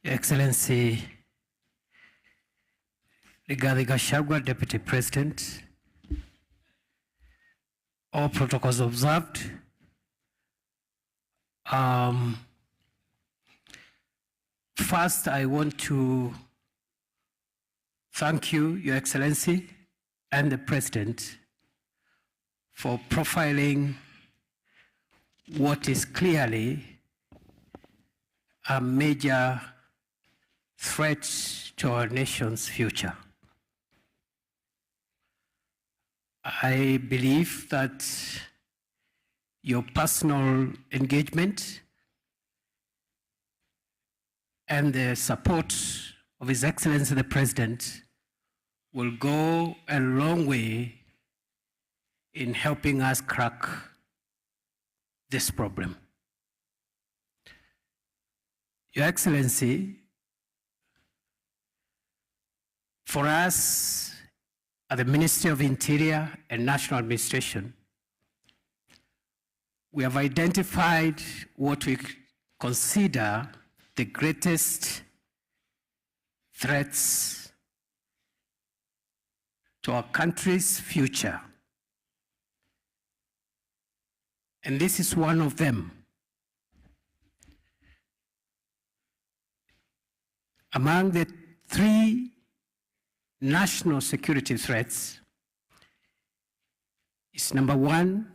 Your Excellency Rigathi Gachagua, Deputy President, all protocols observed. First, I want to thank you, Your Excellency, and the President for profiling what is clearly a major threat to our nation's future. I believe that your personal engagement and the support of His Excellency the President will go a long way in helping us crack this problem. Your Excellency, for us at the Ministry of Interior and National Administration, we have identified what we consider the greatest threats to our country's future. And this is one of them. Among the three national security threats is number one,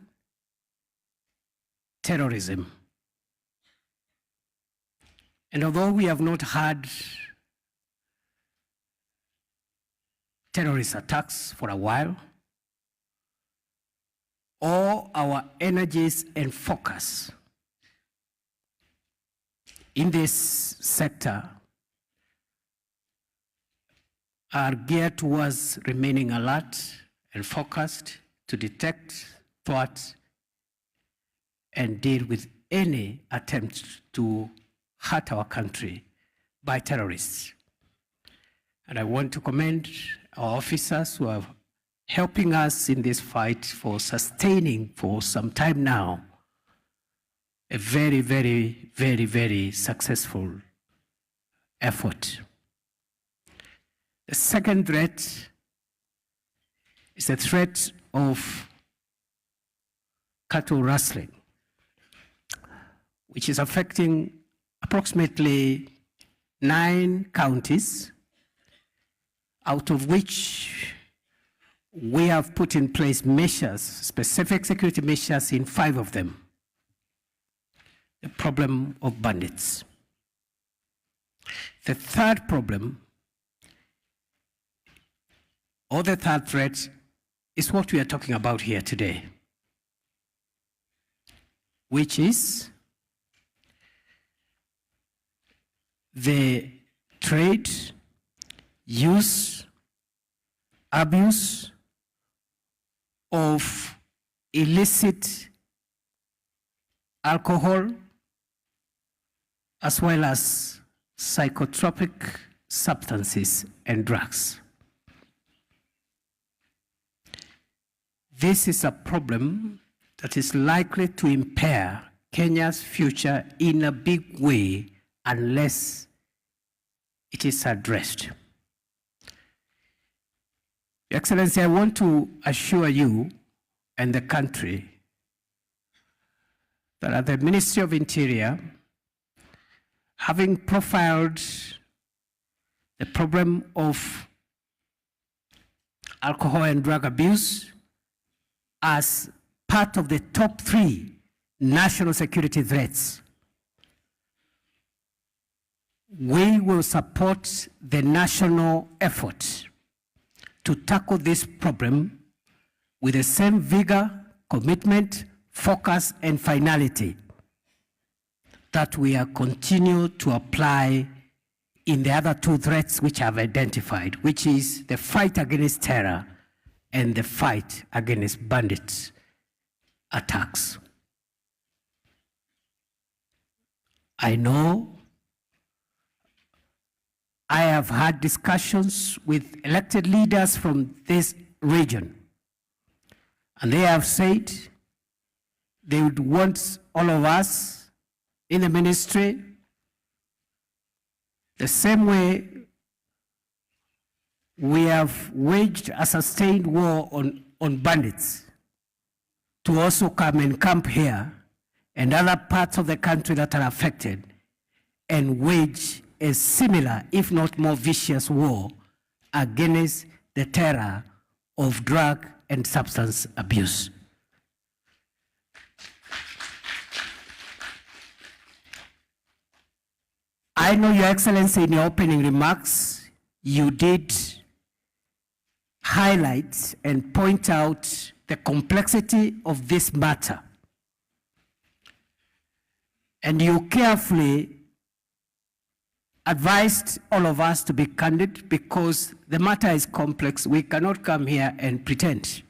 terrorism. And although we have not had terrorist attacks for a while, all our energies and focus in this sector are geared towards remaining alert and focused to detect, thwart, and deal with any attempt to hurt our country by terrorists. And I want to commend our officers who are helping us in this fight for sustaining for some time now a very, very, very, very successful effort. The second threat is the threat of cattle rustling, which is affecting approximately 9 counties, out of which we have put in place measures, specific security measures in 5 of them. The problem of bandits. The third problem, or the third threat, is what we are talking about here today, which is the trade, use, abuse of illicit alcohol as well as psychotropic substances and drugs. This is a problem that is likely to impair Kenya's future in a big way unless it is addressed. Your Excellency, I want to assure you and the country that at the Ministry of Interior, having profiled the problem of alcohol and drug abuse as part of the top 3 national security threats, we will support the national effort to tackle this problem with the same vigor, commitment, focus, and finality that we are continue to apply in the other 2 threats which I've identified, which is the fight against terror and the fight against bandits attacks. I know I have had discussions with elected leaders from this region, and they have said they would want all of us in the ministry The same way we have waged a sustained war on bandits to also come and camp here and other parts of the country that are affected and wage a similar, if not more vicious war against the terror of drug and substance abuse. I know, Your Excellency, in your opening remarks, you did highlight and point out the complexity of this matter. And you carefully advised all of us to be candid because the matter is complex. We cannot come here and pretend.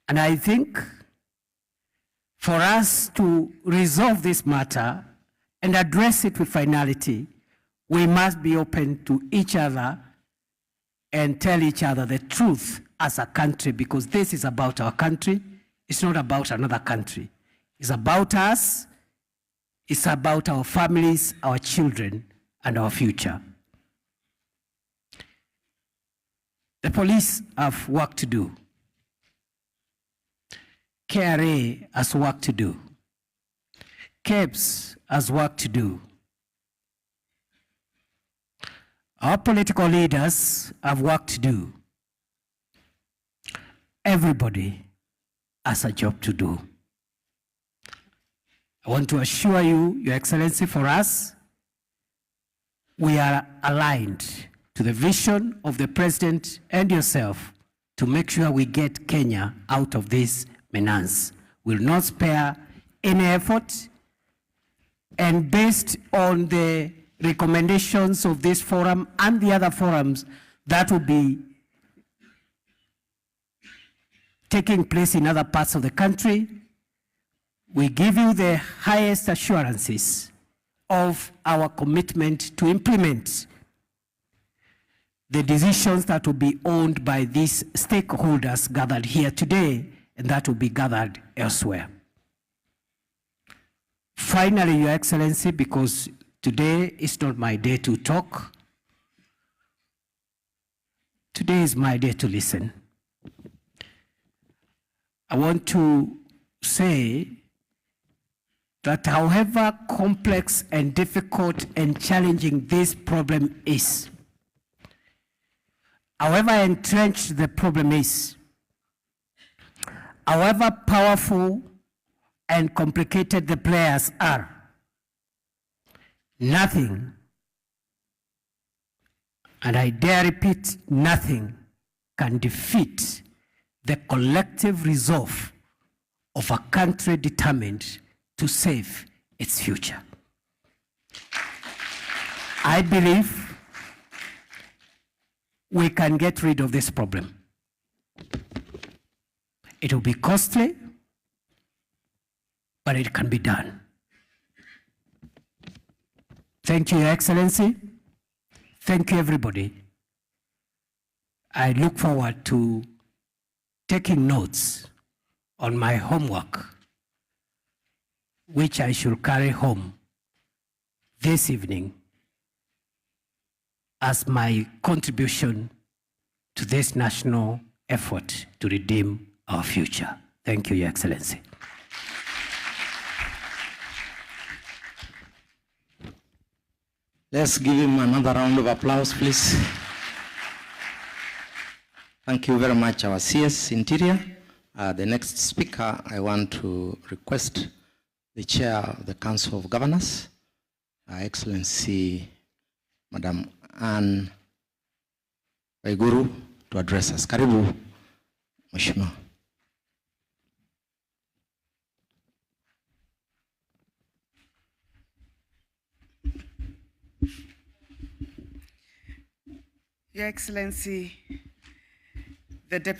And I think for us to resolve this matter and address it with finality, we must be open to each other and tell each other the truth as a country, because this is about our country. It's not about another country. It's about us. It's about our families, our children, and our future. The police have work to do. KRA has work to do. KEBS has work to do. Our political leaders have work to do. Everybody has a job to do. I want to assure you, Your Excellency, for us, we are aligned to the vision of the President and yourself to make sure we get Kenya out of this menace. We'll not spare any effort, and based on the recommendations of this forum and the other forums that will be taking place in other parts of the country, we give you the highest assurances of our commitment to implement the decisions that will be owned by these stakeholders gathered here today and that will be gathered elsewhere. Finally, Your Excellency, because today is not my day to talk, today is my day to listen. I want to say that however complex and difficult and challenging this problem is, however entrenched the problem is, however powerful and complicated the players are, nothing, and I dare repeat, nothing can defeat the collective resolve of a country determined to save its future. I believe we can get rid of this problem. It will be costly, but it can be done. Thank you, Your Excellency. Thank you, everybody. I look forward to taking notes on my homework, which I should carry home this evening as my contribution to this national effort to redeem our future. Thank you, Your Excellency. Let's give him another round of applause, please. Thank you very much, our CS Interior. The next speaker, I want to request the Chair of the Council of Governors, Her Excellency, Madam Anne Waiguru, to address us. Karibu, Mheshimiwa. Your Excellency, the Deputy